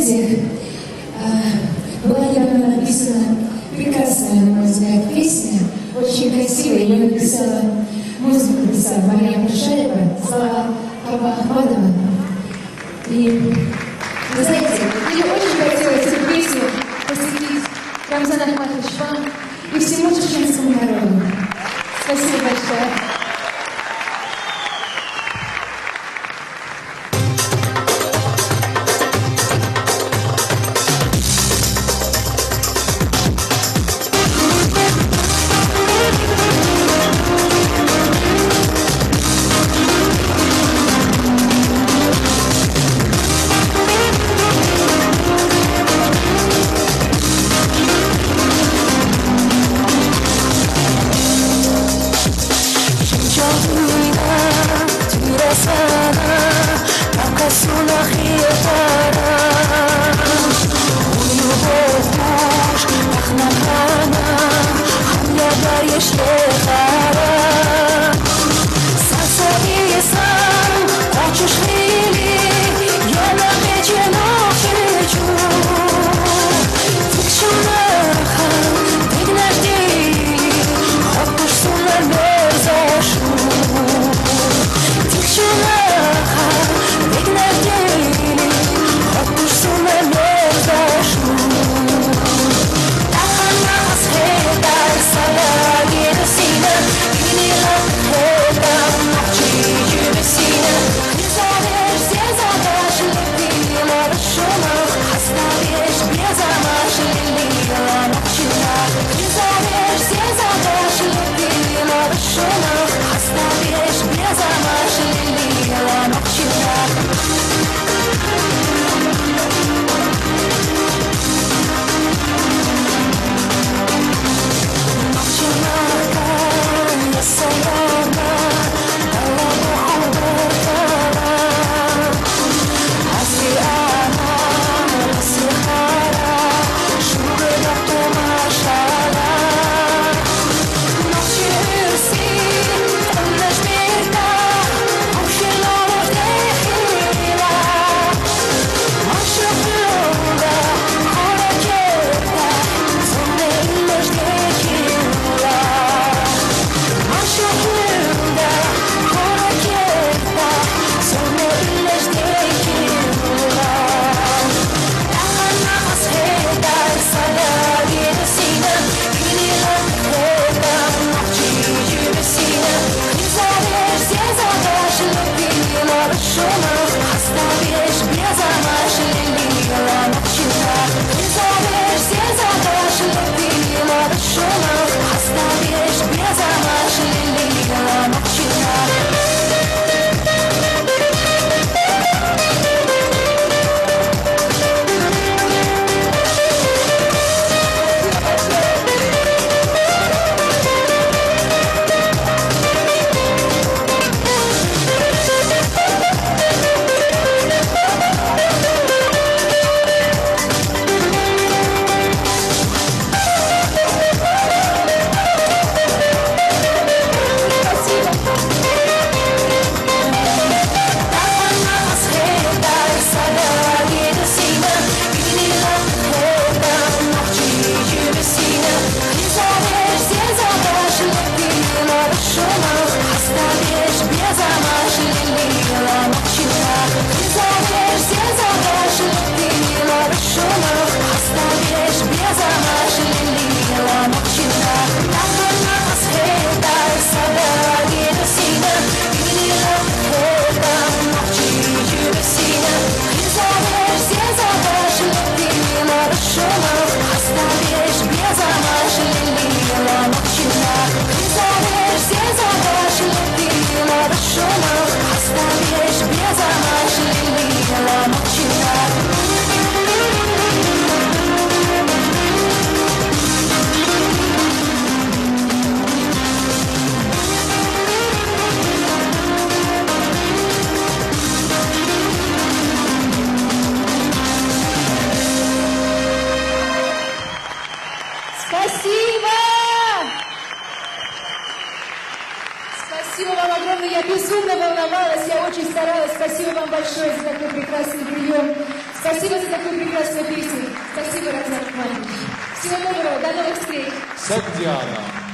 знаете, была недавно написана прекрасная, на мой взгляд, песня, очень красивая. Ее написала, музыку написала Мария Пашаева, слова Хаба Ахмадова. И, вы знаете, мне очень хотелось эту песню посвятить Рамзану Ахматовичу вам и всему чеченскому народу. Спасибо большое. Спасибо вам огромное, я безумно волновалась, я очень старалась. Спасибо вам большое за такой прекрасный прием. Спасибо за такую прекрасную песню. Спасибо, Роксана Иванович. Всего доброго, до новых встреч. Согдиана.